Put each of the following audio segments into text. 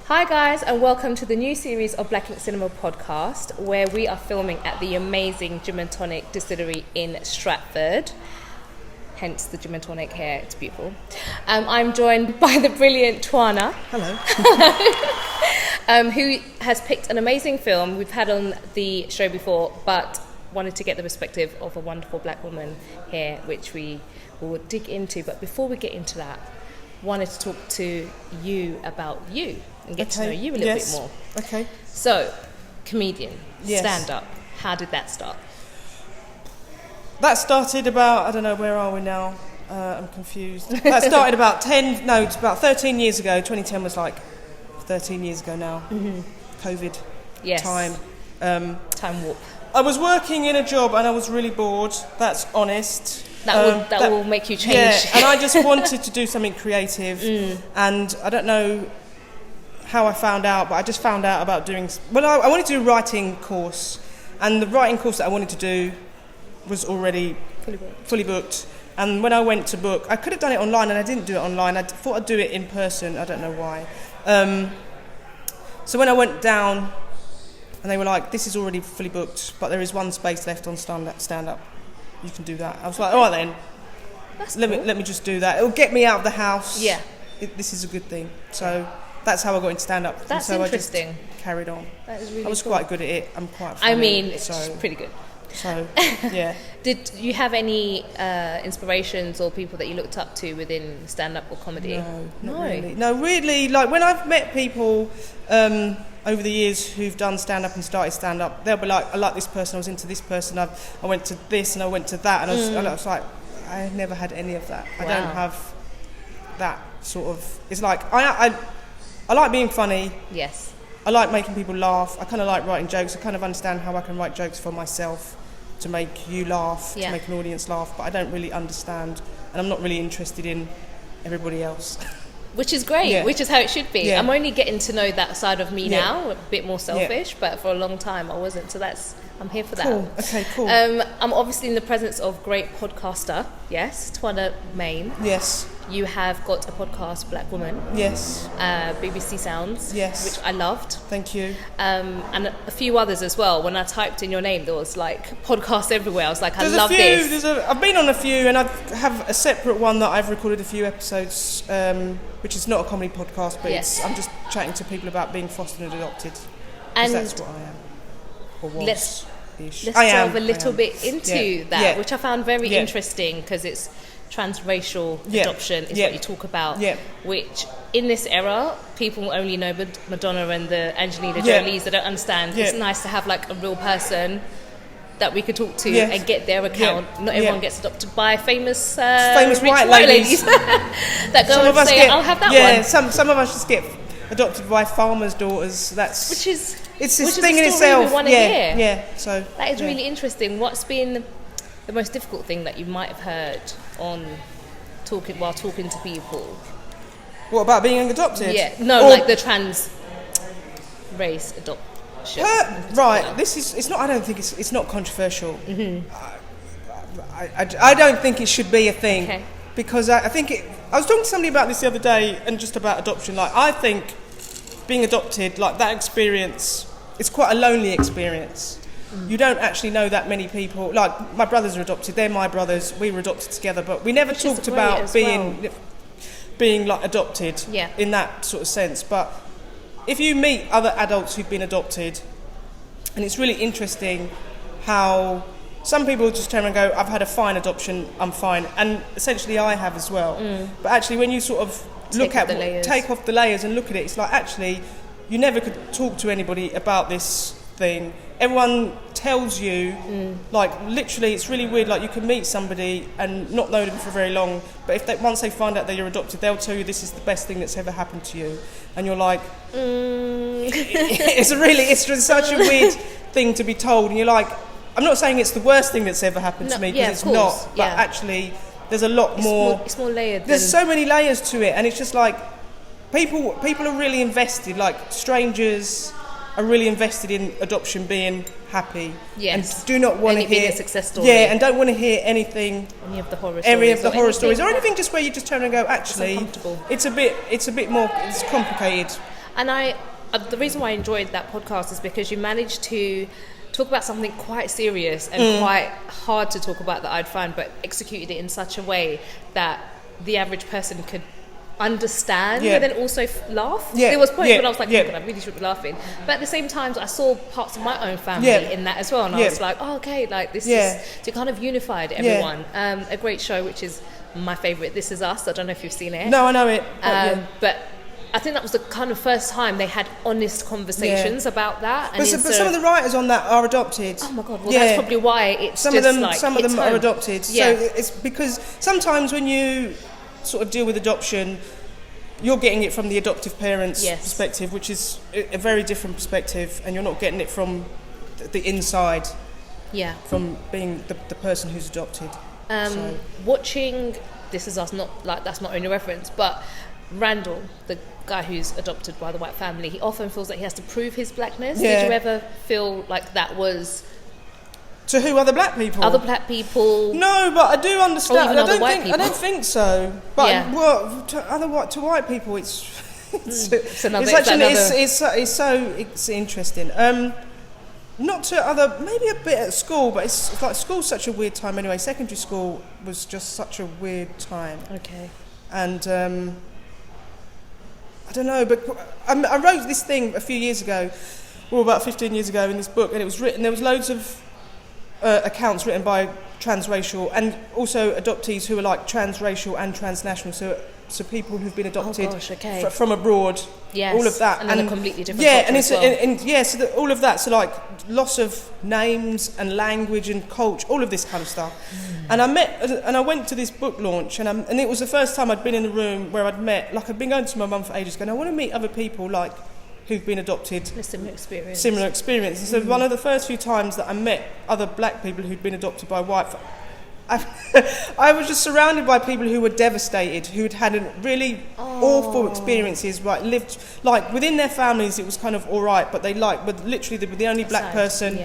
Hi guys, and welcome to the new series of Black Ink Cinema podcast, where we are filming at the amazing Gin and Tonic distillery in Stratford. Hence the Gin and Tonic here, it's beautiful. I'm joined by the brilliant Twayna. Hello. Who has picked an amazing film we've had on the show before, but wanted to get the perspective of a wonderful black woman here, which we will dig into. But before we get into that, wanted to talk to you about you and get to know you a little bit more. Okay. So, comedian, Yes. stand-up, how did that start? That started about, I don't know, where are we now? I'm confused. That started about 13 years ago. 2010 was like 13 years ago now. Mm-hmm. COVID Yes. time. Time warp. I was working in a job and I was really bored. That's honest. That will make you change. Yeah, and I just wanted to do something creative. And I don't know how I found out, but I just found out about doing... Well, I wanted to do a writing course, and the writing course that I wanted to do was already fully booked. And when I went to book, I could have done it online, and I didn't do it online. I thought I'd do it in person. I don't know why. So when I went down, and they were like, this is already fully booked, but there is one space left on stand-up. You can do that. I was like, all right then. Let me just do that. It'll get me out of the house. Yeah. This is a good thing. So that's how I got into stand-up. That's so interesting. I just carried on. That is really I was cool. quite good at it. I'm quite funny. I mean, it's pretty good. So, yeah. Did you have any inspirations or people that you looked up to within stand-up or comedy? No, really. No, really, like when I've met people over the years who've done stand-up and started stand-up, they'll be like, I like this person, I was into this person, I went to this and I went to that, and I was like, I never had any of that. Wow. I don't have that sort of... It's like, I like being funny. Yes. I like making people laugh. I kind of like writing jokes. I kind of understand how I can write jokes for myself to make you laugh, to make an audience laugh, but I don't really understand, and I'm not really interested in everybody else. Which is great, which is how it should be. Yeah. I'm only getting to know that side of me now, a bit more selfish, but for a long time I wasn't, so I'm here for that. Cool, okay, cool. I'm obviously in the presence of great podcaster, yes, Twayna Mayne. Yes. You have got a podcast, Black Woman. Yes. BBC Sounds. Yes. Which I loved. Thank you. And a few others as well. When I typed in your name, there was like podcasts everywhere. I was like, There's love this. I've been on a few, and I have a separate one that I've recorded a few episodes, which is not a comedy podcast, but I'm just chatting to people about being fostered and adopted. And that's what I am. Or was. Let's delve a little bit into that, which I found very interesting, because it's transracial adoption is what you talk about, which in this era people only know Madonna and the Angelina Jolies. They don't understand. It's nice to have like a real person that we could talk to and get their account. Not everyone gets adopted by famous white ladies that go and say, I'll have that one. Some of us just get adopted by farmers' daughters. It's this thing in itself. So that is really interesting. What's been the most difficult thing that you might have heard while talking to people? What about being adopted? Yeah, no, like the trans race adoption. Right. It's not. I don't think it's not controversial. Mm-hmm. I don't think it should be a thing, because I think I was talking to somebody about this the other day, and just about adoption. Like, I think being adopted, like that experience, it's quite a lonely experience. You don't actually know that many people. Like, my brothers are adopted. They're my brothers. We were adopted together, but we never talked about being like adopted in that sort of sense. But if you meet other adults who've been adopted, and it's really interesting how some people just turn around and go, I've had a fine adoption, I'm fine. And essentially I have as well. But actually when you sort of take off the layers and look at it, it's like, actually, you never could talk to anybody about this thing. Everyone tells you, like, literally, it's really weird. Like, you can meet somebody and not know them for very long, but once they find out that you're adopted, they'll tell you this is the best thing that's ever happened to you, and you're like, it's just such a weird thing to be told, and you're like, I'm not saying it's the worst thing that's ever happened to me, because it's not, but actually, there's a lot more. It's more layered. There's so many layers to it, and it's just like people are really invested. Like, strangers are really invested in adoption being happy, and do not want to hear a success story. and don't want to hear any of the horror stories, or anything just where you just turn and go, actually, it's a bit more, it's complicated. And the reason why I enjoyed that podcast is because you managed to talk about something quite serious and quite hard to talk about that I'd find, but executed it in such a way that the average person could understand and then also laugh. There was points when I was like, oh God, I really should be laughing. But at the same time, I saw parts of my own family in that as well. And I was like, oh, okay, like this is, so kind of unified everyone. A great show, which is my favourite, This Is Us. I don't know if you've seen it. No, I know it. But I think that was the kind of first time they had honest conversations about that. And but some of the writers on that are adopted. Oh my God, well that's probably why it's some just of them, like some of them home. are adopted. So it's because sometimes when you sort of deal with adoption, you're getting it from the adoptive parents' perspective, which is a very different perspective, and you're not getting it from the inside, from being the person who's adopted. Watching This Is Us, that's not only reference, but Randall, the guy who's adopted by the white family, he often feels that he has to prove his blackness. Did you ever feel like that was... To who? Other black people? Other black people? No, but I do understand. Or even white people. I don't think so. But to white people, it's interesting. Not to other, maybe a bit at school, but it's like school's such a weird time anyway. Secondary school was just such a weird time. Okay. And I don't know, but I wrote this thing a few years ago, about 15 years ago in this book, and it was written, there was loads of accounts written by transracial and also adoptees who are like transracial and transnational, so people who've been adopted from abroad, all of that, and a completely different culture so that all of that, so like loss of names and language and culture, all of this kind of stuff. And I went to this book launch, and it was the first time I'd been in a room where I'd been going to my mum for ages, going, I want to meet other people like who've been adopted. A similar experience. And so one of the first few times that I met other black people who'd been adopted by white, I was just surrounded by people who were devastated, who'd had really awful experiences, right? Lived, like, within their families it was kind of all right, but they were literally the only black person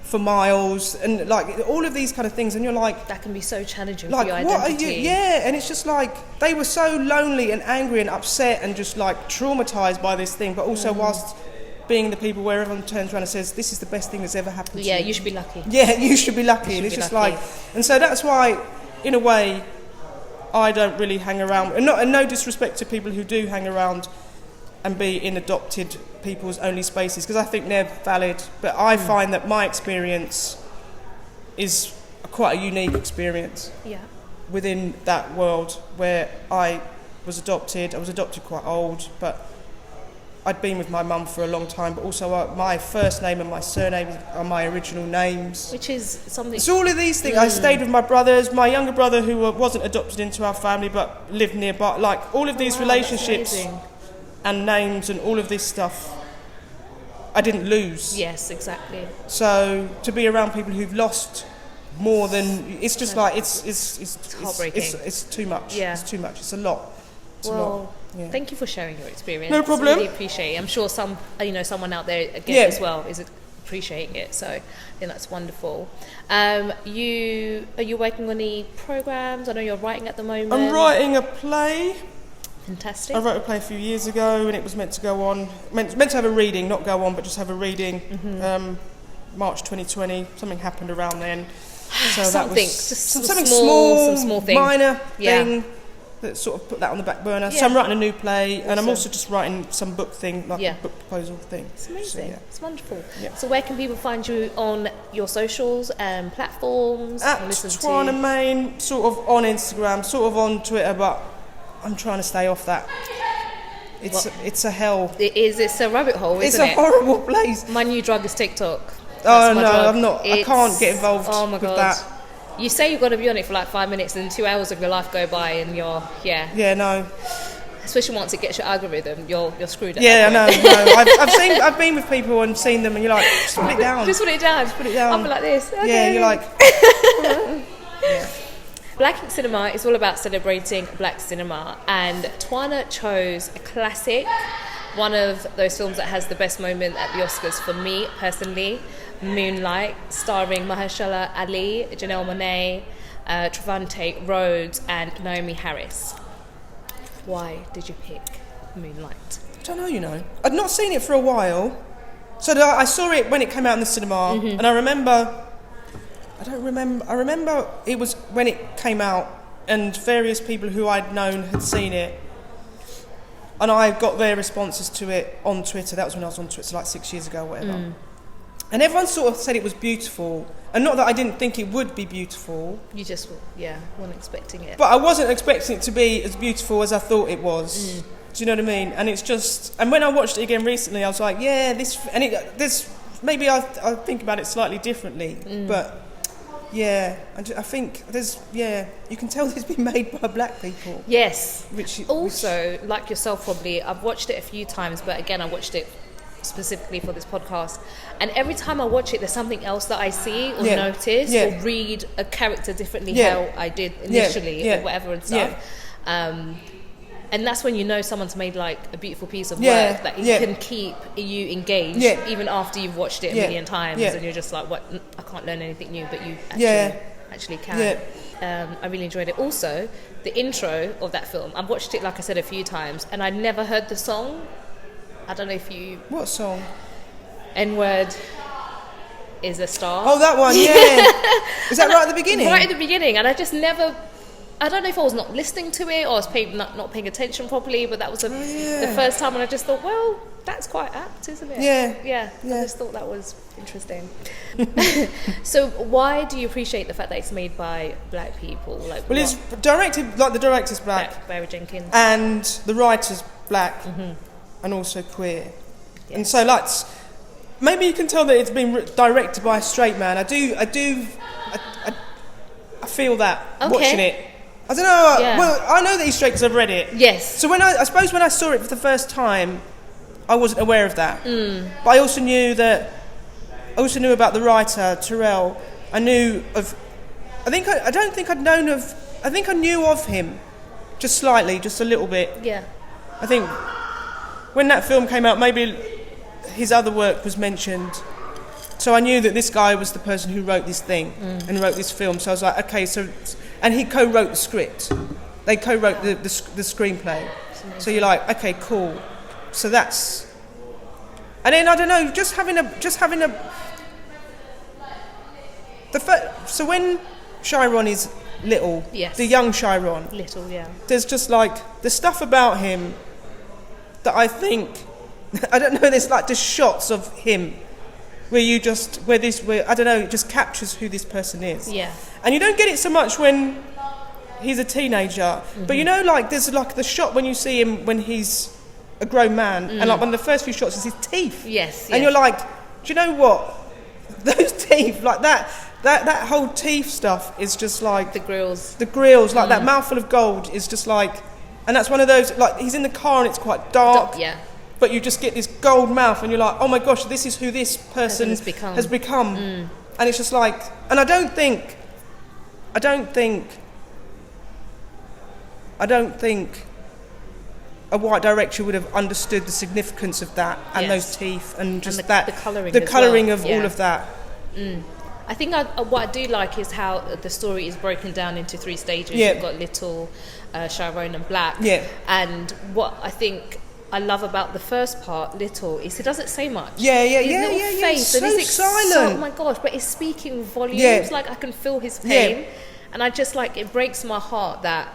for miles, and like all of these kind of things, and you're like... That can be so challenging like, for your what identity. Are you? Yeah, and it's just like, they were so lonely and angry and upset and just like traumatised by this thing, but also whilst being the people where everyone turns around and says, this is the best thing that's ever happened to you. Yeah, you should be lucky. Yeah, you should be lucky. And it's just lucky. And so that's why, in a way, I don't really hang around, and no disrespect to people who do hang around and be in adopted people's only spaces, because I think they're valid, but I find that my experience is quite a unique experience within that world where I was adopted. I was adopted quite old, but I'd been with my mum for a long time, but also my first name and my surname are my original names. Which is something... So all of these things, I stayed with my brothers, my younger brother who wasn't adopted into our family but lived nearby, like all of these relationships and names and all of this stuff, I didn't lose. Yes, exactly. So to be around people who've lost more than, it's just like, it's heartbreaking. It's too much. Yeah. It's too much. It's a lot. Thank you for sharing your experience. No problem. I really appreciate it. I'm sure someone out there again as well is appreciating it. So I think that's wonderful. Are you working on any programs? I know you're writing at the moment. I'm writing a play. Fantastic. I wrote a play a few years ago, and it was meant to go on, meant to have a reading, not go on, but just have a reading. March 2020. Something happened around then. So that was something small thing, minor thing. That sort of put that on the back burner. So I'm writing a new play, and I'm also just writing some book thing, like a book proposal thing. It's amazing. So, it's wonderful. Yeah. So where can people find you on your socials and platforms? At Twayna Mayne, sort of on Instagram, sort of on Twitter, but I'm trying to stay off that. It's a hell. It is. It's a rabbit hole, isn't it? It's a horrible place. My new drug is TikTok. I'm not. I can't get involved with that. You say you've got to be on it for like 5 minutes, and 2 hours of your life go by, and you're no. Especially once it gets your algorithm, you're screwed. Yeah, no. I've been with people and seen them, and you're like, just put it down. Just put it down. I'll be like this. Okay. Yeah, you're like. Black Ink Cinema is all about celebrating black cinema, and Twayna chose a classic, one of those films that has the best moment at the Oscars for me personally. Moonlight, starring Mahershala Ali, Janelle Monáe, Trevante Rhodes and Naomi Harris. Why did you pick Moonlight? I don't know, I'd not seen it for a while. So I saw it when it came out in the cinema, and I remember it was when it came out, and various people who I'd known had seen it, and I got their responses to it on Twitter. That was when I was on Twitter, like 6 years ago or whatever. And everyone sort of said it was beautiful, and not that I didn't think it would be beautiful. You just, weren't expecting it. But I wasn't expecting it to be as beautiful as I thought it was. Do you know what I mean? And it's just, and when I watched it again recently, I was like, there's maybe I think about it slightly differently, but I think there's, you can tell it's been made by black people. Yes. Also, like yourself probably, I've watched it a few times, but again, I watched it specifically for this podcast, and every time I watch it, there's something else that I see or notice or read a character differently how I did initially or whatever and stuff. And that's when you know someone's made like a beautiful piece of work that can keep you engaged even after you've watched it a million times, and you're just like, what? I can't learn anything new, but you actually can. I really enjoyed it. Also, the intro of that film, I've watched it, like I said, a few times, and I'd never heard the song. I don't know if you... What song? N-word is a star. Oh, that one, yeah. Is that right at the beginning? Right at the beginning, and I just never... I don't know if I was not listening to it or I was not paying attention properly, but that was the first time, and I just thought, well, that's quite apt, isn't it? Yeah. I just thought that was interesting. So why do you appreciate the fact that it's made by black people? Like, well, it's directed, like the director's black. Barry Jenkins. And the writer's black. And also queer. And so maybe you can tell that it's been directed by a straight man. I feel that watching it. I don't know. Well, I know that he's straight because I've read it. Yes. So I suppose when I saw it for the first time, I wasn't aware of that. But I also knew about the writer Terrell. I knew of. I think I knew of him, just slightly, just a little bit. Yeah. I think when that film came out, maybe his other work was mentioned. So I knew that this guy was the person who wrote this thing and wrote this film. So I was like, okay, and he co-wrote the script. They co-wrote the screenplay. So you're like, okay, cool. So that's, and then I don't know, just having a. So when Chiron is little, the young Chiron, there's just like the stuff about him that I think, I don't know, there's like just shots of him where I don't know, it just captures who this person is. Yeah. And you don't get it so much when he's a teenager, but you know, like there's like the shot when you see him when he's a grown man, and like one of the first few shots is his teeth. Yes. And you're like, do you know what? Those teeth, like that whole teeth stuff is just like the grills, like that mouthful of gold is just like. And that's one of those, like, he's in the car and it's quite dark, but you just get this gold mouth and you're like, oh my gosh, this is who this person has become. And it's just like, and I don't think a white director would have understood the significance of that and those teeth and just the colouring of all of that. I think what I do like is how the story is broken down into 3 stages. You've got Little, Chiron and Black. And what I think I love about the first part, Little, is he doesn't say much. His little face and he's silent. Oh my gosh, but he's speaking volumes. Like I can feel his pain. And I just like, it breaks my heart that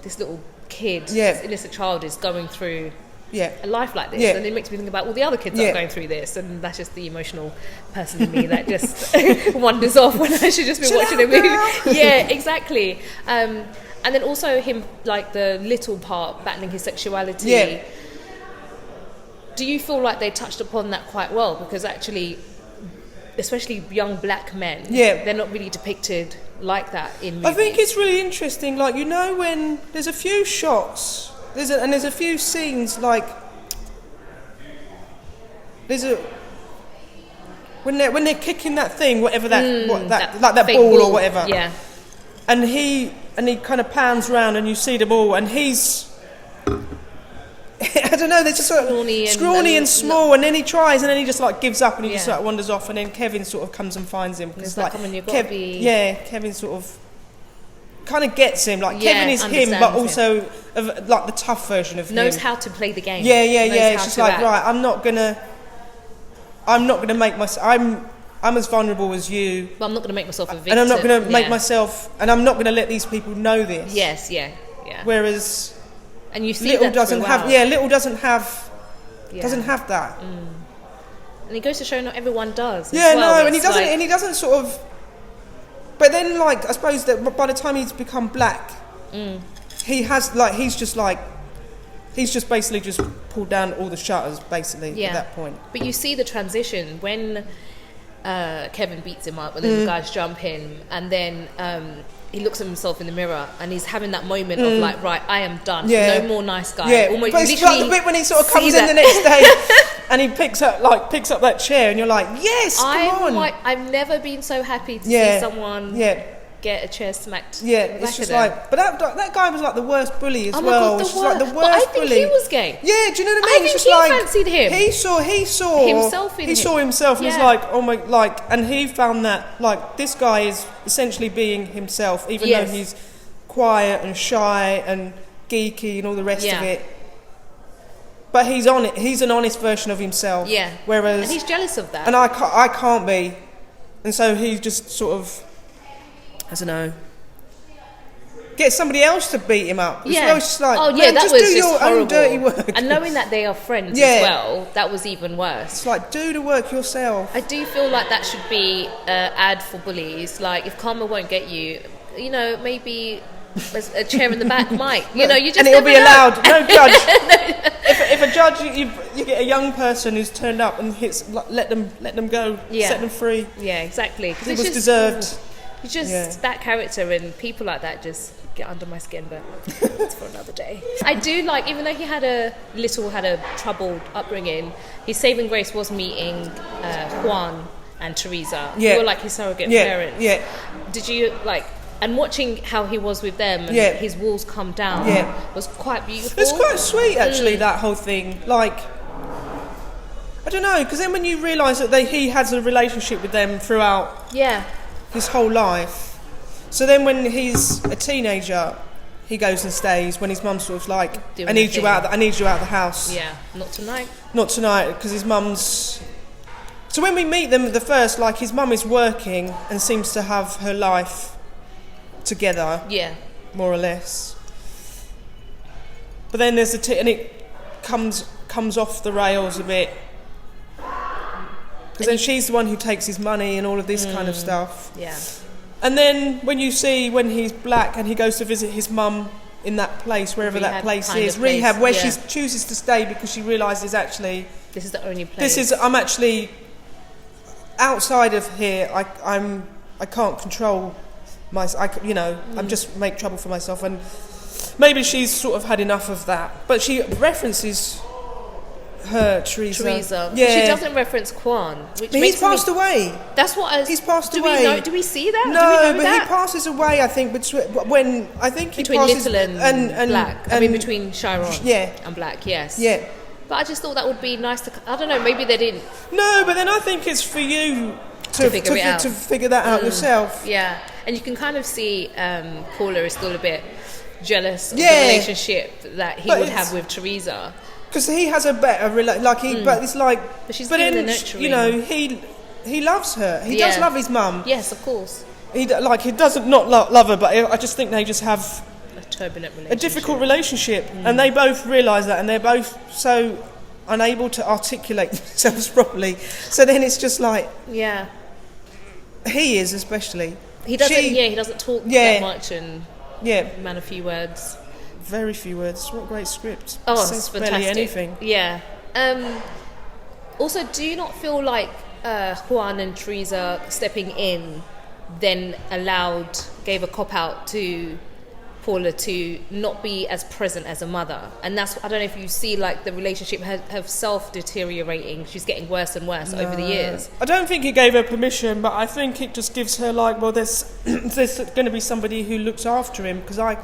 this little kid, this innocent child is going through a life like this, and it makes me think about all the other kids that are going through this, and that's just the emotional person in me that just wanders off when I should just be watching a movie. Yeah, exactly. And then also him, like the little part, battling his sexuality. Yeah. Do you feel like they touched upon that quite well? Because actually, especially young black men, they're not really depicted like that in movies. I think it's really interesting, like, you know, when there's a few shots, there's a few scenes, like when they're kicking that thing, whatever that ball or whatever, and he kind of pans around and you see the ball and he's I don't know, they're just sort of scrawny and small, and then he tries and then he just like gives up and he just like wanders off, and then Kevin sort of comes and finds him because like Kevin sort of kind of gets him. Like Kevin is him, but also like the tough version of him. Knows how to play the game. Yeah. It's just like, right, I'm not gonna make myself. I'm as vulnerable as you. But I'm not gonna make myself a victim. And I'm not gonna make myself. And I'm not gonna let these people know this. Yes. Yeah. Whereas, and you see Little that doesn't throughout. have. Yeah, Little doesn't have. Doesn't have that. And it goes to show not everyone does. And he doesn't sort of. But then, like, I suppose that by the time he's become black, he has like he's just basically just pulled down all the shutters basically at that point. But you see the transition when Kevin beats him up, and then the guys jump in, and then he looks at himself in the mirror, and he's having that moment of like, right, I am done. No more nice guy. Yeah, almost, but it's like the bit when he sort of comes in the next day. And he picks up that chair, and you're like, yes, come on. I've never been so happy to see someone get a chair smacked. Yeah, it's just like, but that guy was like the worst bully as well. God, like the worst but I think bully. he was gay. Yeah, do you know what I mean? I think he fancied him. He saw himself in him. He saw himself, and he's like, oh my, like, and he found that like this guy is essentially being himself, even though he's quiet and shy and geeky and all the rest of it. But he's on it. He's an honest version of himself. Yeah. Whereas, and he's jealous of that. And I can't be, and so he just sort of, I don't know, get somebody else to beat him up. Yeah. It's just like, that just was do just your horrible. own dirty work. And knowing that they are friends as well, that was even worse. It's like, do the work yourself. I do feel like that should be an ad for bullies. Like, if karma won't get you, maybe a chair in the back might. You just and it'll be allowed. No judge. No. If a judge, you get a young person who's turned up and hits, let them go, set them free. Yeah, exactly. It was deserved. It's just that character, and people like that just get under my skin, but it's for another day. I do like, even though he had a troubled upbringing, his saving grace was meeting Juan and Teresa, who were like his surrogate parents. Yeah. Did you like? And watching how he was with them and his walls come down was quite beautiful. It's quite sweet, actually, that whole thing. Like, I don't know, because then when you realise that he has a relationship with them throughout his whole life. So then when he's a teenager, he goes and stays when his mum's sort of like, I need you out of the house. Yeah, not tonight. Not tonight, because his mum's... So when we meet them at the first, like, his mum is working and seems to have her life together, more or less. But then there's and it comes off the rails a bit, because then she's the one who takes his money and all of this kind of stuff. Yeah. And then when he's black and he goes to visit his mum in that place, wherever that place is, rehab, where she chooses to stay because she realises actually this is the only place. I'm actually outside of here. I can't control. I'm just make trouble for myself, and maybe she's sort of had enough of that. But she references her Teresa. Yeah. She doesn't reference Quan, which but he's passed away. That's what he's passed away. Do we see that? No, but he passes away. I think between Little and Black. Between Chiron and Black. Yes. Yeah. But I just thought that would be nice to. I don't know. Maybe they didn't. No, but then I think it's for you to figure that out yourself. Yeah, and you can kind of see Paula is still a bit jealous of the relationship that he would have with Teresa. Because he has a better but it's like. But she's doing the nurturing. He loves her. He does love his mum. Yes, of course. He doesn't not love her, but I just think they just have a turbulent relationship, a difficult relationship, and they both realise that, and they're both so unable to articulate themselves properly. So then it's just like he is especially. He doesn't. He doesn't talk that much, and man, a few words. Very few words. What a great script. Oh, it's fantastic. Barely anything. Yeah. Also, do you not feel like Juan and Teresa stepping in then gave a cop out to Paula to not be as present as a mother? And that's, I don't know if you see like the relationship have self-deteriorating. She's getting worse and worse over the years. I don't think he gave her permission, but I think it just gives her like, well, there's going to be somebody who looks after him, because I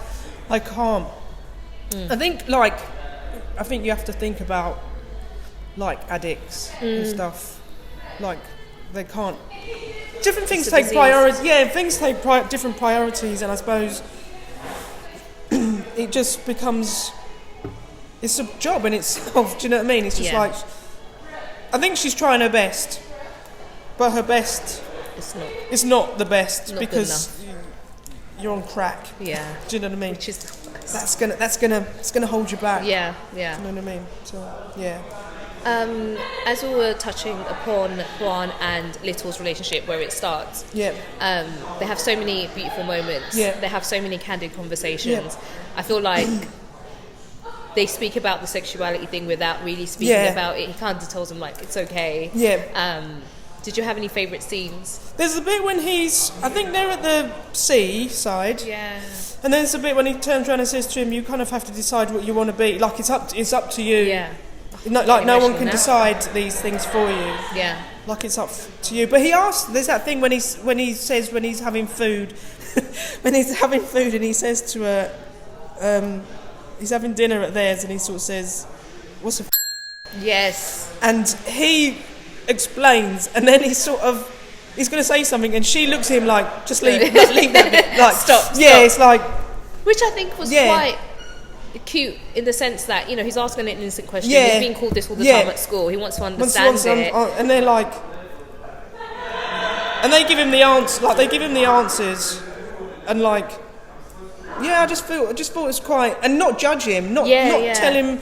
can't. I think you have to think about like addicts and stuff. Like they can't. Different things take priorities. Yeah, things take different priorities, and I suppose it just becomes, it's a job in itself. Do you know what I mean? It's just like, I think she's trying her best, but her best, it's not the best, because you're on crack. Yeah. Do you know what I mean? Which is that's gonna hold you back. Yeah. Do you know what I mean? So yeah. As we were touching upon Juan and Little's relationship, where it starts, they have so many beautiful moments. They have so many candid conversations. I feel like they speak about the sexuality thing without really speaking about it. He kind of tells them like it's okay. Did you have any favourite scenes? There's a bit when I think they're at the sea side. Yeah. And then there's a bit when he turns around and says to him, "You kind of have to decide what you want to be. Like it's up to you." Yeah. No, like no one can decide these things for you. Yeah. Like it's up to you. But he asks. There's that thing when he says when he's having food, when he's having food and he says to her, he's having dinner at theirs and he sort of says, "What's a?" Yes. And he explains, and then he's going to say something, and she looks at him like, "Just leave that bit." Like stop. It's like, which I think was quite cute in the sense that he's asking an innocent question. He's being called this all the time at school. He wants to understand it, and they're like, and they give him the answer. Like they give him the answers, and like, I just thought it was quite, and not judge him, not tell him,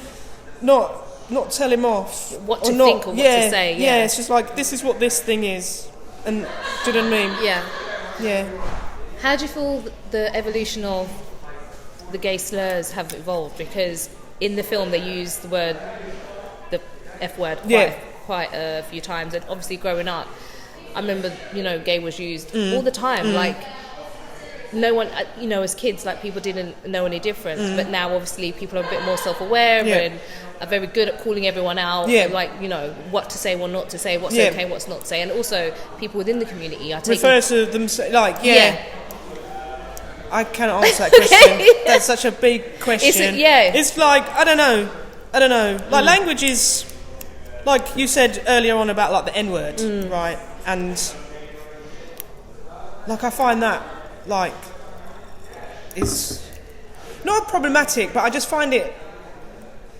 not tell him off what to think or what to say. Yeah, it's just like, this is what this thing is, and do you know what I mean? Yeah. How do you feel the evolution of the gay slurs have evolved? Because in the film they use the F word quite a few times, and obviously growing up, I remember gay was used all the time. Like no one, as kids, like people didn't know any difference, but now obviously people are a bit more self-aware and are very good at calling everyone out, like what to say, what not to say, what's okay, what's not to say, and also people within the community are taking refer to them like I cannot answer that question. That's such a big question. It's like I don't know. Like language is, like you said earlier on about like the N-word, right? And like I find that like is not problematic, but I just find it.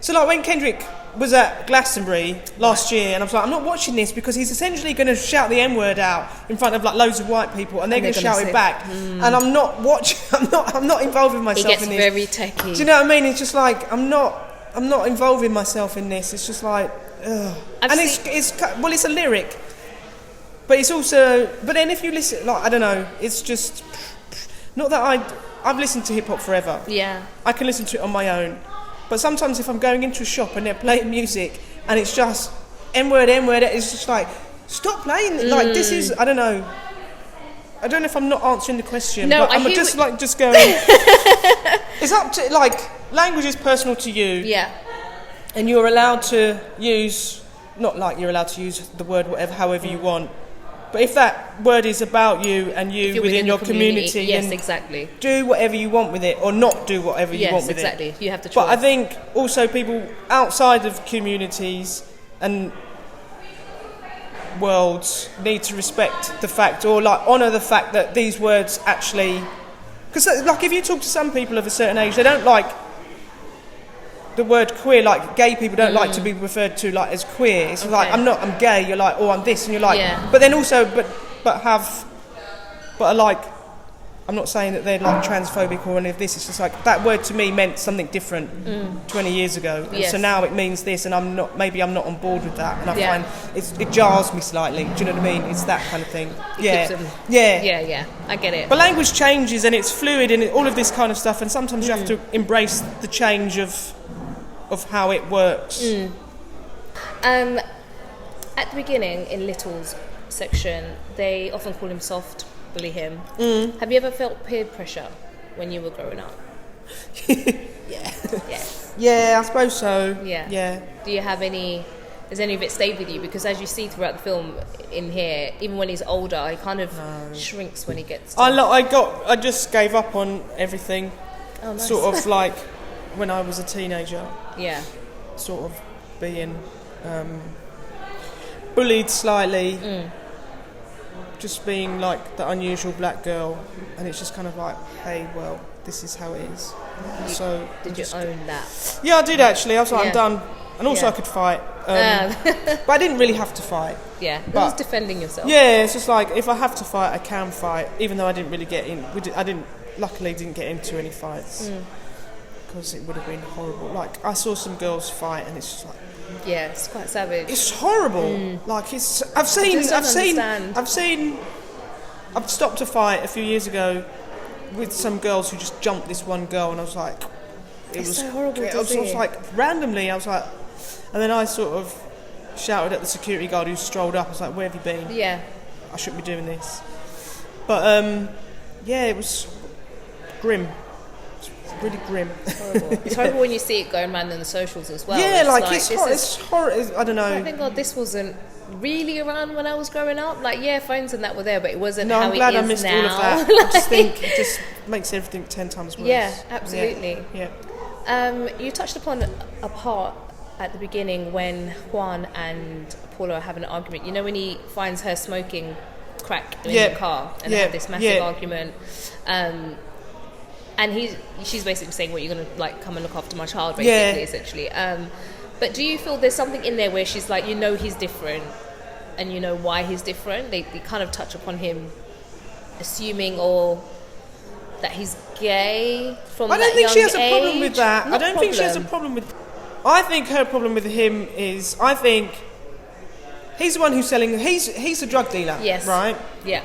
So like when Kendrick was at Glastonbury last year, and I was like, I'm not watching this because he's essentially going to shout the N-word out in front of like loads of white people, and they're going to shout it back. And I'm not watching. I'm not involving myself in this. It gets very techie. Do you know what I mean? It's just like I'm not involving myself in this. It's just like, ugh. It's a lyric, but it's also. But then if you listen, like I don't know, it's just not that I've listened to hip hop forever. Yeah. I can listen to it on my own. But sometimes if I'm going into a shop and they're playing music and it's just N-word, it's just like, stop playing. Like, this is, I don't know if I'm not answering the question, but I'm just going, it's up to, like, language is personal to you. Yeah. And you're allowed to use, not like you're allowed to use the word however you want. But if that word is about you and you within your community, yes, exactly. Do whatever you want with it, or not do whatever you want with it. Yes, exactly. You have to choose. But I think also people outside of communities and worlds need to respect the fact, or like honour the fact that these words actually, because like if you talk to some people of a certain age, they don't like the word queer. Like gay people don't like to be referred to like as queer. It's like I'm gay. You're like, oh, I'm this, and you're like, but then also, but are like, I'm not saying that they're like transphobic or any of this. It's just like that word to me meant something different 20 years ago. Yes. So now it means this, and I'm not on board with that, and I find it jars me slightly. Do you know what I mean? It's that kind of thing. Yeah. I get it. But language changes and it's fluid and all of this kind of stuff, and sometimes you have to embrace the change of how it works. At the beginning, in Little's section, they often call him soft, bully him. Have you ever felt peer pressure when you were growing up? Yeah, I suppose so. Yeah. Do you have any... Has any of it stayed with you? Because as you see throughout the film in here, even when he's older, he kind of shrinks when he gets to... I just gave up on everything. Oh, nice. Sort of like when I was a teenager. Yeah. Sort of being bullied slightly. Just being like the unusual black girl. And it's just kind of like, hey, well, this is how it is. Did you own that? Yeah, I did actually. I was like, I'm done. And also I could fight. But I didn't really have to fight. Yeah, it was defending yourself. Yeah, it's just like, if I have to fight, I can fight, even though I didn't really get in. Luckily didn't get into any fights. Because it would have been horrible. Like, I saw some girls fight and it's just like... Yeah, it's quite savage. It's horrible. Like, it's... I've stopped a fight a few years ago with some girls who just jumped this one girl, and I was like... It was so horrible to see. I was like, randomly, I was like... And then I sort of shouted at the security guard who strolled up. I was like, where have you been? Yeah. I shouldn't be doing this. But, yeah, it was grim. Really grim. It's horrible. It's horrible when you see it going around in the socials as well. Yeah, it's horrible. I don't know. I think, God, this wasn't really around when I was growing up. Like, yeah, phones and that were there, but it wasn't how it is now. I'm glad I missed all of that. I just think it just makes everything 10 times worse. Yeah, absolutely. Yeah. You touched upon a part at the beginning when Juan and Paula are having an argument. You know, when he finds her smoking crack in the car and they have this massive argument. And she's basically saying, "Well, you're going to like come and look after my child," basically, essentially. But do you feel there's something in there where she's like, he's different, and you know why he's different? They kind of touch upon him assuming or that he's gay from that young age. I don't think she has a problem with that. I don't think she has a problem with... I think her problem with him is, I think he's the one who's selling... He's a drug dealer, right? Yeah.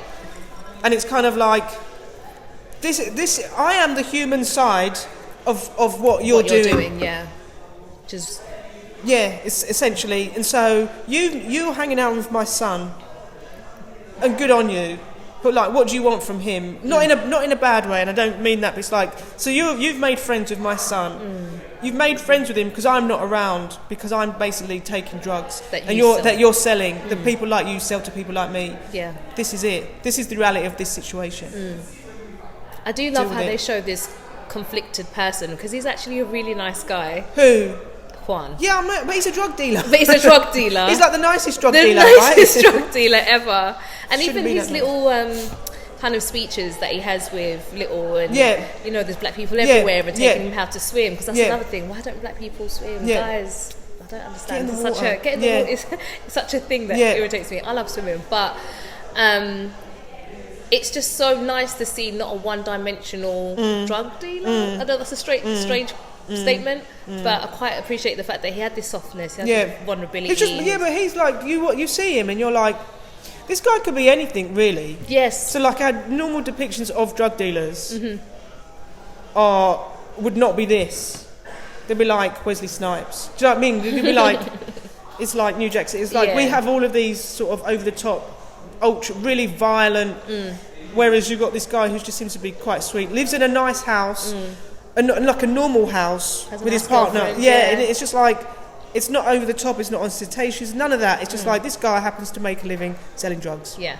And it's kind of like... This I am the human side of what you're doing. Yeah. Just... Yeah, it's essentially. And so you're hanging out with my son, and good on you. But like, what do you want from him? Not in a bad way, and I don't mean that. But it's like, so you've made friends with my son. You've made friends with him because I'm not around, because I'm basically taking drugs that you're selling. The people like you sell to people like me. Yeah. This is it. This is the reality of this situation. I do love how they show this conflicted person, because he's actually a really nice guy. Who? Juan. Yeah, but he's a drug dealer. He's like the nicest drug dealer, right? The nicest drug dealer ever. And even his little kind of speeches that he has with Little, and there's black people everywhere and taking him how to swim, because that's another thing. Why don't black people swim? Guys, I don't understand. Get in the water. It's such a thing that irritates me. I love swimming, but it's just so nice to see not a one-dimensional drug dealer. I know that's a strange statement, but I quite appreciate the fact that he had this softness, he had this vulnerability. But he's like, you see him and you're like, this guy could be anything, really. Yes. So like, our normal depictions of drug dealers would not be this. They'd be like Wesley Snipes. Do you know what I mean? They'd be like, it's like New Jack City. It's like we have all of these sort of over the top, ultra, really violent. Whereas you've got this guy who just seems to be quite sweet, lives in a nice house. And like a normal house with his partner. And it's just like, it's not over the top, it's not ostentatious, none of that. It's just like, this guy happens to make a living selling drugs. Yeah.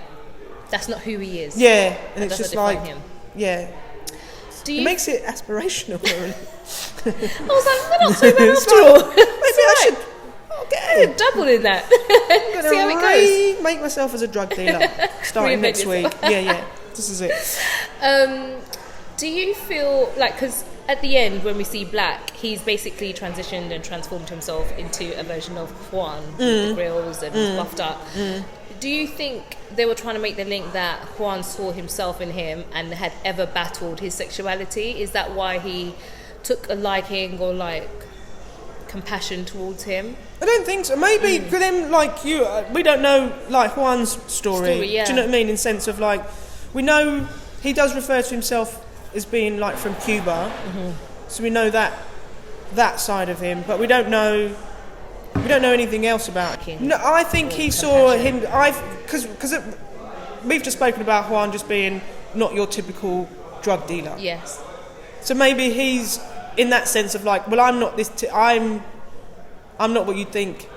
That's not who he is. Yeah. And it's just like, him. Yeah. It makes it aspirational. Really. I was like, we're not so bad after all. Maybe I should double in that. See how it goes. Make myself as a drug dealer starting next week. Yeah. This is it. Do you feel like, because at the end when we see Black, he's basically transitioned and transformed himself into a version of Juan with the grills and buffed up. Do you think they were trying to make the link that Juan saw himself in him and had ever battled his sexuality? Is that why he took a liking or like compassion towards him? I don't think so. Maybe for them, like you, we don't know like Juan's story. Do you know what I mean? In sense of like, we know he does refer to himself as being like from Cuba, so we know that side of him, but we don't know anything else about him. No, I think he saw him. Because we've just spoken about Juan just being not your typical drug dealer. Yes. So maybe he's in that sense of like, well, I'm not this. I'm not what you think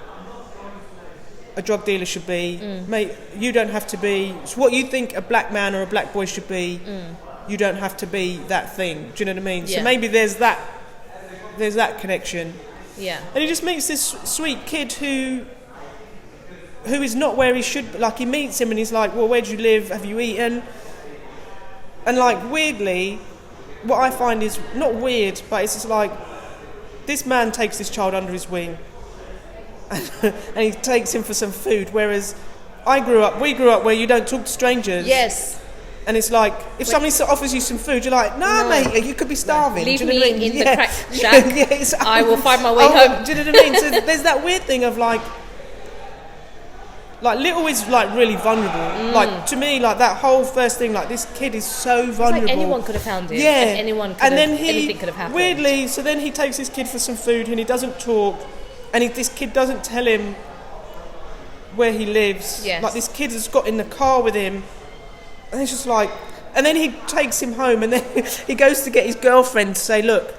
a drug dealer should be. Mate, you don't have to be. So what you think a black man or a black boy should be. You don't have to be that thing. Do you know what I mean? Yeah. So maybe there's that connection. Yeah. And he just meets this sweet kid who is not where he should be. Like, he meets him and he's like, well, where do you live? Have you eaten? And like, weirdly, what I find is not weird, but it's just like this man takes this child under his wing and he takes him for some food, whereas we grew up where you don't talk to strangers. Yes. And it's like, if somebody offers you some food, you're like, no, mate, you could be starving. Leave do you know me what I mean? in the crack shack. I will find my way home. Do you know what I mean? So there's that weird thing of like Little is like really vulnerable. Like to me, like that whole first thing, like this kid is so vulnerable. It's like anyone could have found it. Yeah. Anything could have happened. Weirdly, so then he takes his kid for some food and he doesn't talk, and this kid doesn't tell him where he lives. Yes. Like this kid has got in the car with him. And it's just like, and then he takes him home, and then he goes to get his girlfriend to say, look,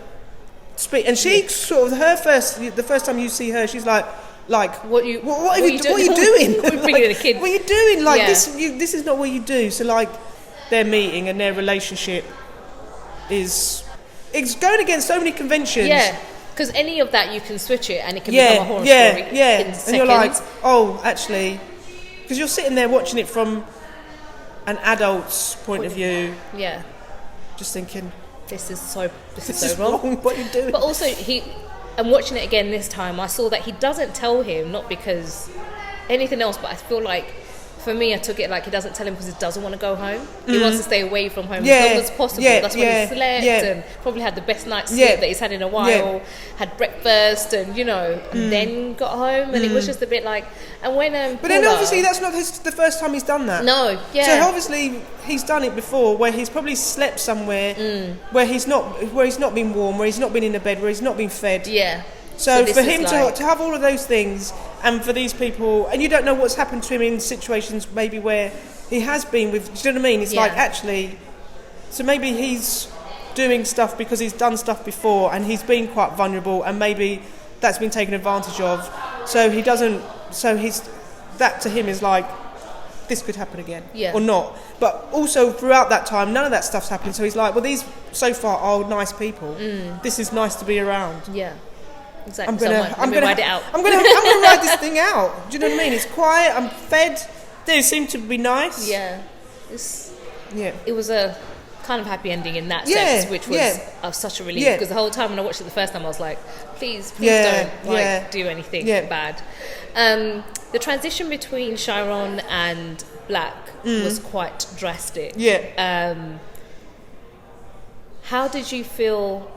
speak. And she sort of, the first time you see her, she's like, what are you doing? What are you bringing a kid? What are you doing? Like this is not what you do. So like, their meeting and their relationship it's going against so many conventions. Yeah. Because any of that you can switch it and it can become a horror story. Yeah. In seconds. And you're like, oh, actually, because you're sitting there watching it from an adult's point of view, just thinking, this is so wrong. What are you doing? But also, I'm watching it again this time. I saw that he doesn't tell him, not because anything else, but I feel like, for me, I took it like he doesn't tell him because he doesn't want to go home. He wants to stay away from home as long as possible. That's when he slept and probably had the best night's sleep that he's had in a while, had breakfast and, and then got home. And it was just a bit like, and when but then obviously that's not the first time he's done that. No, So obviously he's done it before, where he's probably slept somewhere where he's not been warm, where he's not been in a bed, where he's not been fed. Yeah. So for him to have all of those things, and for these people, and you don't know what's happened to him in situations maybe where he has been with, do you know what I mean? It's like, actually, so maybe he's doing stuff because he's done stuff before and he's been quite vulnerable, and maybe that's been taken advantage of. So that to him is like, this could happen again, or not. But also throughout that time, none of that stuff's happened. So he's like, well, these so far are nice people. This is nice to be around. Yeah. Exactly. I'm gonna ride it out. I'm gonna ride this thing out. Do you know what I mean? It's quiet. I'm fed. They seem to be nice. Yeah. It was a kind of happy ending in that sense, which was such a relief. Because the whole time when I watched it the first time, I was like, please don't do anything bad. The transition between Chiron and Black was quite drastic. How did you feel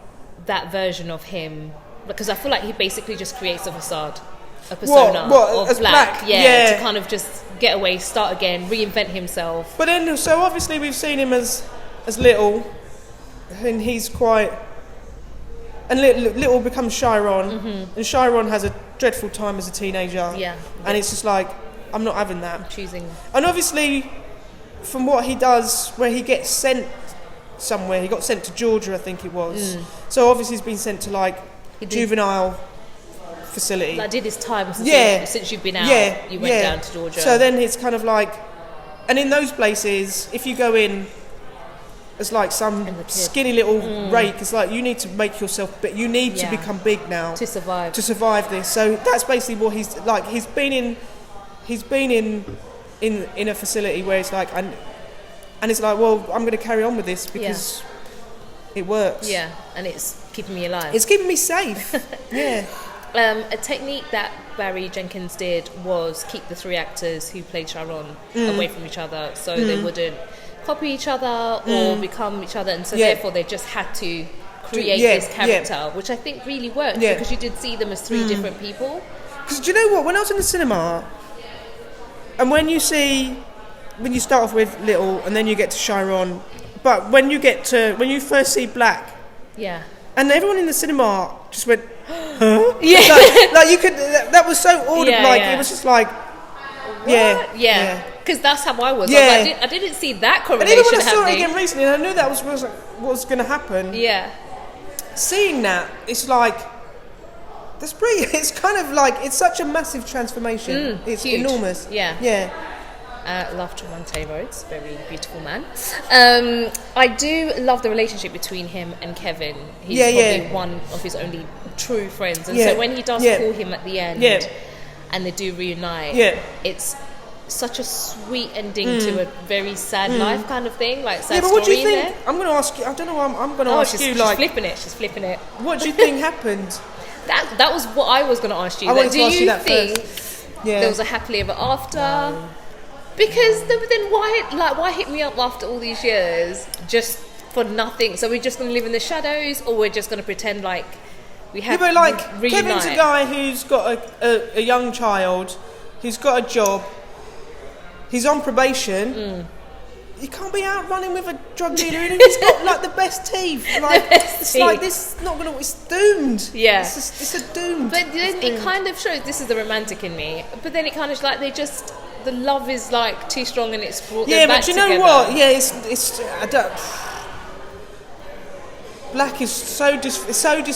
that version of him? Because I feel like he basically just creates a facade, a persona of Black. To kind of just get away, start again, reinvent himself. But then, so obviously we've seen him as Little, and he's quite... And Little becomes Chiron, and Chiron has a dreadful time as a teenager. And it's just like, I'm not having that. I'm choosing. And obviously, from what he does, where he gets sent somewhere, he got sent to Georgia, I think it was. So obviously he's been sent to like juvenile facility. Like did his time since you've been out, you went down to Georgia. So then it's kind of like, and in those places, if you go in as like some skinny little rake, it's like you need to make yourself big. You need to become big now to survive this. So that's basically what he's like. He's been in a facility where it's like, and it's like, well, I'm going to carry on with this because it works. Yeah, and it's keeping me alive. It's keeping me safe. A technique that Barry Jenkins did was keep the three actors who played Chiron away from each other, so they wouldn't copy each other or become each other, and so therefore they just had to create this character, which I think really worked because you did see them as three different people. Because do you know what? When I was in the cinema, and when you start off with Little and then you get to Chiron, but when you first see Black, and everyone in the cinema just went, huh? like you could. That was so audible. It was just like, because that's how I was. I didn't see that correlation. And even when I saw it again recently, and I knew that was what was going to happen. Seeing that, it's like, that's brilliant. It's kind of like, it's such a massive transformation. It's huge. Enormous. Love Tremonte Rhodes, very beautiful man. I do love the relationship between him and Kevin. He's probably one of his only true friends, and so when he does call him at the end and they do reunite, it's such a sweet ending to a very sad life kind of thing, like sad but story what do you think? there. I'm going to ask you. I don't know. I'm going to ask you. She's flipping it. She's flipping it. What do you think happened? That was what I was going to ask you. I wanted to ask you that think first. there was a happily ever after? No. Because then why hit me up after all these years just for nothing? So we're just going to live in the shadows, or we're just going to pretend like we have? Yeah, but like reunite? Kevin's a guy who's got a young child, he's got a job, he's on probation. You can't be out running with a drug dealer, and he's got like the best teeth. Like like this, not gonna. It's doomed. Yeah, it's a doomed. But then it kind of shows. This is the romantic in me. But then it kind of like the love is like too strong, and it's brought them back together. Yeah, but you know what? Yeah, it's. I don't. Black is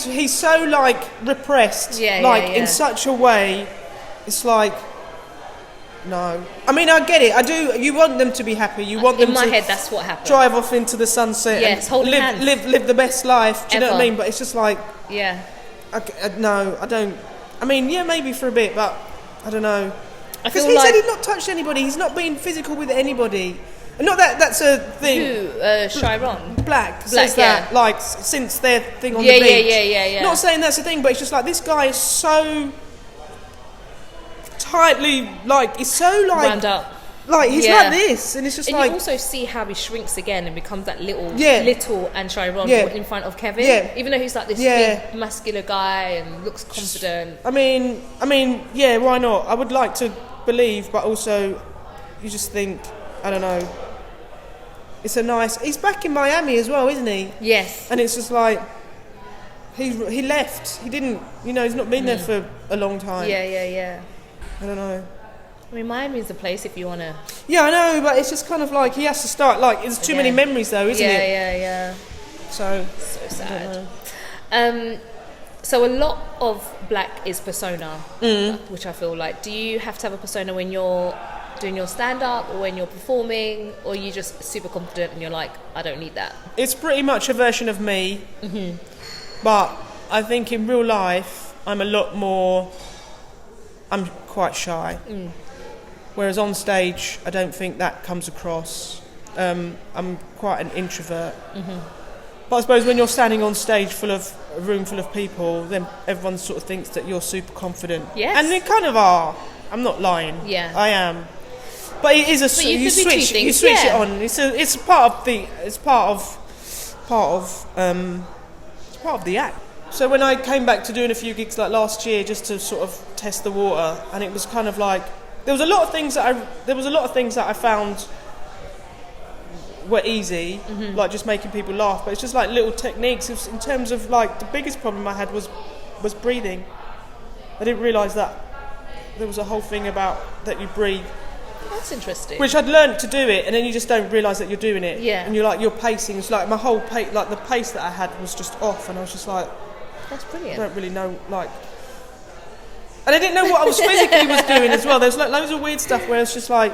he's so like repressed. In such a way, it's like. No. I mean, I get it. I do. You want them to be happy. You want them to... In my head, that's what happened. Drive off into the sunset and live the best life. Do you know what I mean? But it's just like... Yeah. No, I don't... I mean, yeah, maybe for a bit, but I don't know. Because he said he's not touched anybody. He's not been physical with anybody. Not that that's a thing. Who? Chiron? Black says that, like, since their thing on the beach. Yeah. Not saying that's a thing, but it's just like, this guy is so... tightly, like, it's so like wound up, like he's like this, and it's just and like you also see how he shrinks again and becomes that little and Chiron in front of Kevin, even though he's like this big muscular guy and looks confident. I mean, why not? I would like to believe, but also you just think, I don't know, it's a nice, he's back in Miami as well, isn't he? Yes. And it's just like he left, he didn't, he's not been there for a long time. Yeah. I don't know. I mean, Miami's the place if you want to... Yeah, I know, but it's just kind of like he has to start, like, there's too many memories though, isn't it? Yeah. So sad. So a lot of Black is persona, which I feel like. Do you have to have a persona when you're doing your stand-up or when you're performing, or are you just super confident and you're like, I don't need that? It's pretty much a version of me, but I think in real life I'm quite shy, whereas on stage I don't think that comes across. I'm quite an introvert, but I suppose when you're standing on stage a room full of people, then everyone sort of thinks that you're super confident. Yes. And they kind of are. I'm not lying. Yeah, I am. But it is you switch it on. It's part of the act. So when I came back to doing a few gigs like last year, just to sort of test the water, and it was kind of like there was a lot of things that I found were easy, like just making people laugh. But it's just like little techniques. In terms of like the biggest problem I had was breathing. I didn't realise that there was a whole thing about that you breathe. That's interesting. Which I'd learned to do it, and then you just don't realise that you're doing it. Yeah. And you're pacing. It's like my whole pace, like the pace that I had was just off, and I was just like. That's brilliant. I don't really know, like... And I didn't know what I was physically was doing as well. There's like loads of weird stuff where it's just like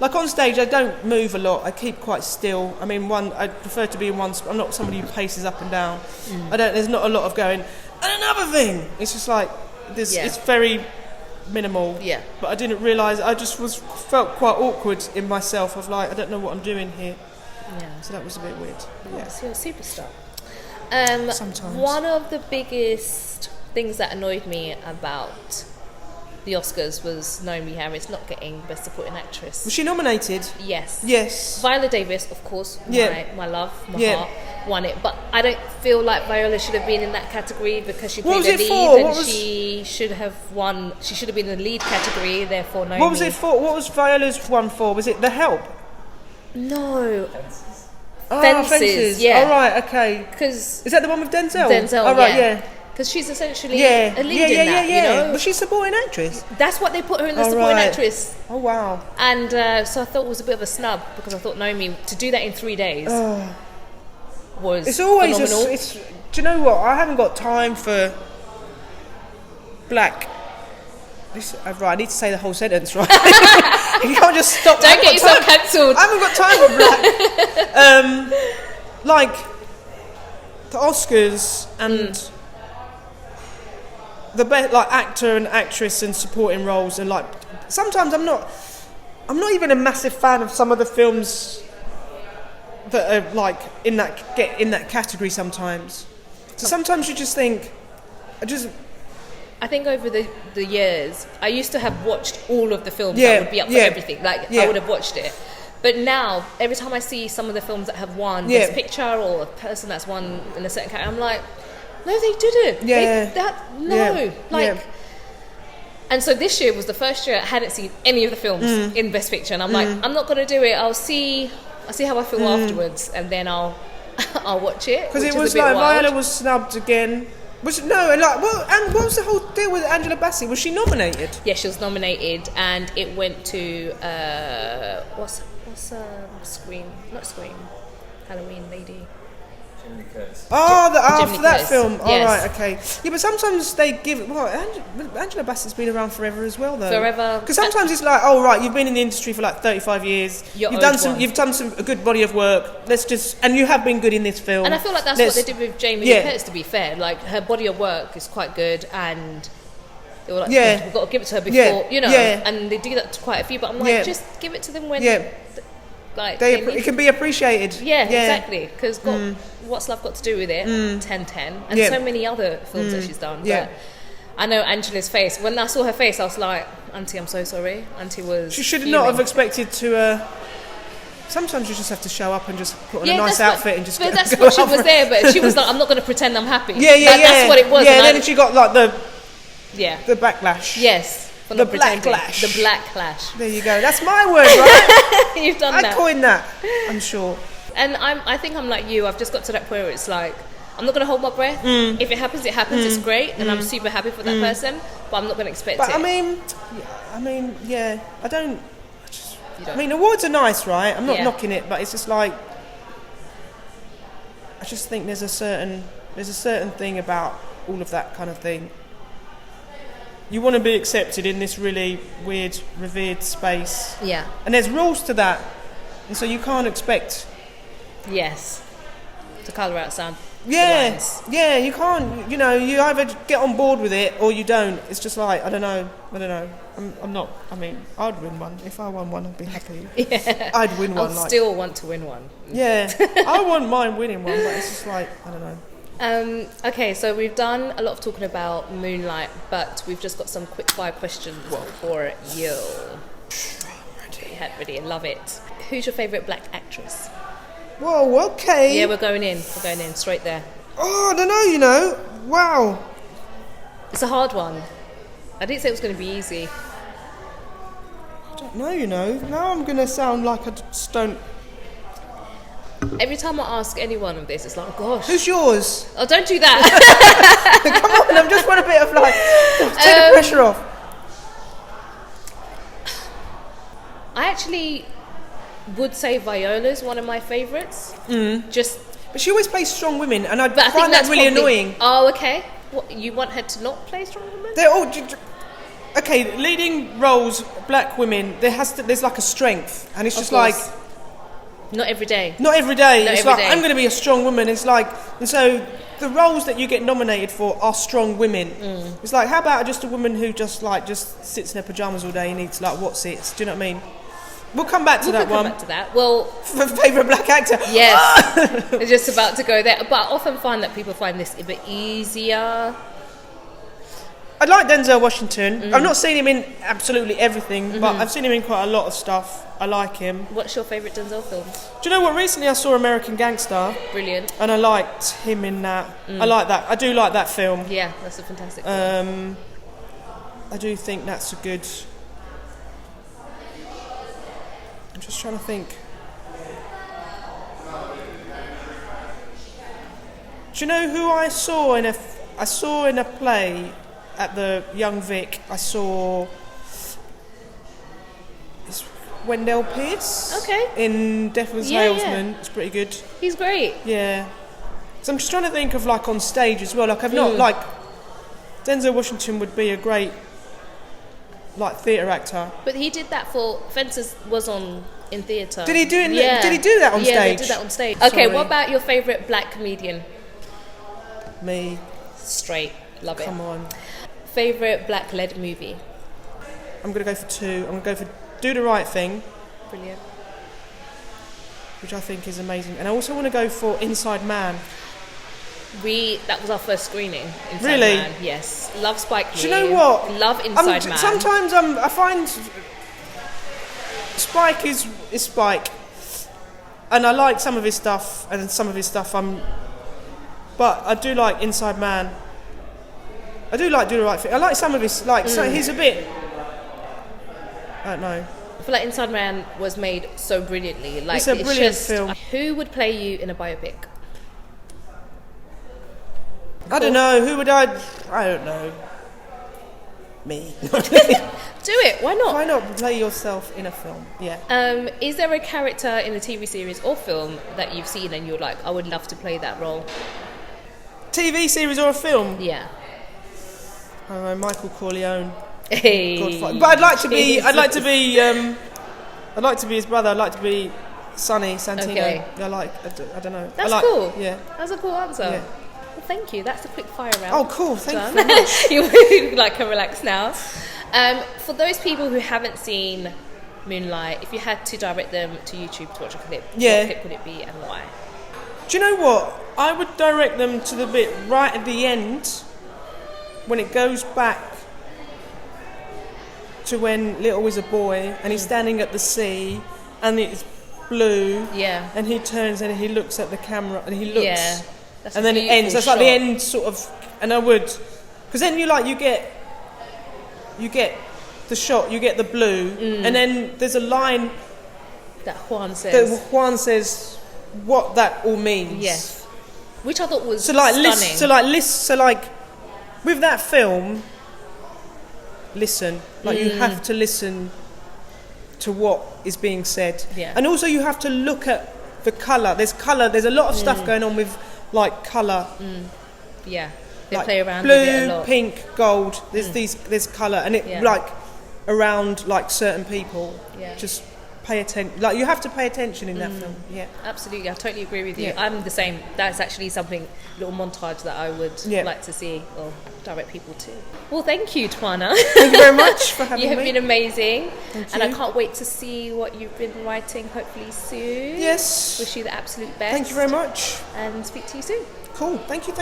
on stage I don't move a lot. I keep quite still. I mean, I prefer to be in one... I'm not somebody who paces up and down. There's not a lot of going, and another thing! It's just like, it's very minimal. Yeah. But I didn't realise, I just felt quite awkward in myself of like, I don't know what I'm doing here. Yeah. So that was a bit weird. So you're a superstar. Sometimes. One of the biggest things that annoyed me about the Oscars was Naomi Harris not getting Best Supporting Actress. Was she nominated? Yes. Viola Davis, of course, my love, my heart, won it. But I don't feel like Viola should have been in that category because she played the lead, and she should have won. She should have been in the lead category. Therefore, Naomi. What was it for? What was Viola's one for? Was it The Help? No. Fences. Yeah. Oh, right, okay. Is that the one with Denzel? Oh, right, yeah. Because she's essentially a lead in that, you know? Was she supporting actress? That's what they put her in, the supporting actress. Oh, wow. And so I thought it was a bit of a snub, because I thought Naomi, to do that in 3 days was it's always phenomenal. Do you know what? I haven't got time for Black... Right, I need to say the whole sentence, right? You can't just stop. Don't get yourself cancelled. I haven't got time for Black. Like the Oscars and the best, like actor and actress and supporting roles, and like sometimes I'm not. I'm not even a massive fan of some of the films that are like get in that category sometimes. So sometimes you just think, I think over the years, I used to have watched all of the films that would be up for everything. Like, I would have watched it. But now, every time I see some of the films that have won Best Picture or a person that's won in a certain category, I'm like, no, they didn't. And so this year was the first year I hadn't seen any of the films in Best Picture. And I'm like, I'm not going to do it. I'll see how I feel afterwards. And then I'll watch it. Because it was like wild. Viola was snubbed again. And what was the whole deal with Angela Bassett? Was she nominated? Yeah, she was nominated, and it went to what's Scream? Not Scream. Halloween lady. Jamie Curtis. For that film. Yes. All right, okay. Yeah, but sometimes they give. Well, Angela Bassett's been around forever as well, though. Forever. Because sometimes it's like, oh right, you've been in the industry for like 35 years. You've done a good body of work. And you have been good in this film. And I feel like that's what they did with Jamie Lee Curtis. To be fair, like her body of work is quite good, and they were like, we've got to give it to her before, And they do that to quite a few. But I'm like, just give it to them when. Like it can be appreciated. Yeah, exactly. Because what's love got to do with it? 10-10, and so many other films that she's done. But I know Angela's face. When I saw her face, I was like, "Auntie, I'm so sorry." Auntie was. She should not have expected to. Sometimes you just have to show up and just put on a nice outfit and just. But that's what she was there. But she was like, "I'm not going to pretend I'm happy." That's what it was. Yeah, and then she got like the backlash. Yes. The Black-lash. The Black-lash. There you go. That's my word, right? You've done that. I coined that, I'm sure. And I think I'm like you. I've just got to that point where it's like, I'm not going to hold my breath. If it happens, it happens. It's great, and I'm super happy for that person. But I'm not going to expect it. I don't. I mean, awards are nice, right? I'm not knocking it, but it's just like, I just think there's a certain thing about all of that kind of thing. You want to be accepted in this really weird, revered space. Yeah. And there's rules to that. And so you can't expect... Yes. To colour out sound. Yeah. Yeah, you can't... You either get on board with it or you don't. It's just like, I don't know. I'm not... I mean, I'd win one. If I won one, I'd be happy. Yeah. I'd win one. I'd still want to win one. Yeah. I wouldn't mind winning one, but it's just like, I don't know. Okay, so we've done a lot of talking about Moonlight, but we've just got some quick fire questions for you. Ready, love it. Who's your favourite black actress? Whoa, okay. Yeah, we're going in straight there. Oh, I don't know, Wow. It's a hard one. I didn't say it was going to be easy. I don't know, Now I'm going to sound like I just don't... Every time I ask anyone of this, it's like, oh gosh. Who's yours? Oh, don't do that. Come on, I just want a bit of like, take the pressure off. I actually would say Viola's one of my favourites. But she always plays strong women, and I find that really annoying. Oh, okay. What, you want her to not play strong women? They're all... Okay, leading roles, black women, there's like a strength, and it's just like... Not every day. It's like, I'm going to be a strong woman. It's like, and so the roles that you get nominated for are strong women. It's like, how about just a woman who just sits in her pajamas all day and eats like what sits? Do you know what I mean? We'll come back to that one. We'll come back to that. Well, favourite black actor. Yes, we're just about to go there. But I often find that people find this a bit easier. I like Denzel Washington. I've not seen him in absolutely everything, but I've seen him in quite a lot of stuff. I like him. What's your favourite Denzel film? Do you know what? Recently I saw American Gangster. Brilliant. And I liked him in that. I like that. I do like that film. Yeah, that's a fantastic film. I do think that's a good... I'm just trying to think. Do you know who I saw in a play at the Young Vic? I saw... Wendell Pierce in Devil's Salesman. It's pretty good. He's great. Yeah. So I'm just trying to think of like on stage as well. Like I've not like Denzel Washington would be a great like theatre actor. But he did that for Fences was on in theatre. Did he do it? Did he do that on stage? Yeah, he did that on stage. Okay, what about your favourite black comedian? Me. Straight. Love it. Come on. Favourite black-led movie? I'm going to go for two. I'm going to go for Do the Right Thing. Brilliant. Which I think is amazing. And I also want to go for Inside Man. That was our first screening. Inside really? Man, yes. Love Spike Lee. Do you know what? Love Inside Man. Sometimes I find Spike is Spike. And I like some of his stuff, and some of his stuff but I do like Inside Man. I do like Do the Right Thing. I like some of his, so he's a bit, I don't know. I feel like Inside Man was made so brilliantly. Like, it's a brilliant film. Who would play you in a biopic? I don't know. Who would I don't know. Me. Do it. Why not? Why not play yourself in a film? Yeah. Is there a character in a TV series or film that you've seen and you're like, I would love to play that role? TV series or a film? Yeah. I don't know, Michael Corleone. Hey. But I'd like to be his brother. I'd like to be Sonny Santino. Okay. I don't know. That's cool. Yeah. That's a cool answer. Yeah. Well, thank you. That's a quick fire round. Oh, cool. Thank you very much. You can relax now. For those people who haven't seen Moonlight, if you had to direct them to YouTube to watch a clip, what clip would it be and why? Do you know what? I would direct them to the bit right at the end when it goes back to when Little is a boy and he's standing at the sea and it's blue. Yeah. And he turns and he looks at the camera and he looks. Yeah. And then it ends. That's like the end sort of. And I would, because then you get the shot, you get the blue, and then there's a line that Juan says what that all means. Yes. Which I thought was stunning. With that film, listen. You have to listen to what is being said. Yeah. And also you have to look at the colour. There's a lot of stuff going on with colour. Yeah. They play around blue, with it a lot. pink, gold. There's colour and it around certain people. Yeah. Just pay attention. You have to pay attention in that film. Yeah. Absolutely, I totally agree with you. Yeah. I'm the same. That's actually a little montage that I would like to see or direct people to. Well, thank you, Twayna. Thank you very much for having me. You have been amazing. Thank you. And I can't wait to see what you've been writing hopefully soon. Yes. Wish you the absolute best. Thank you very much. And speak to you soon. Cool. Thank you.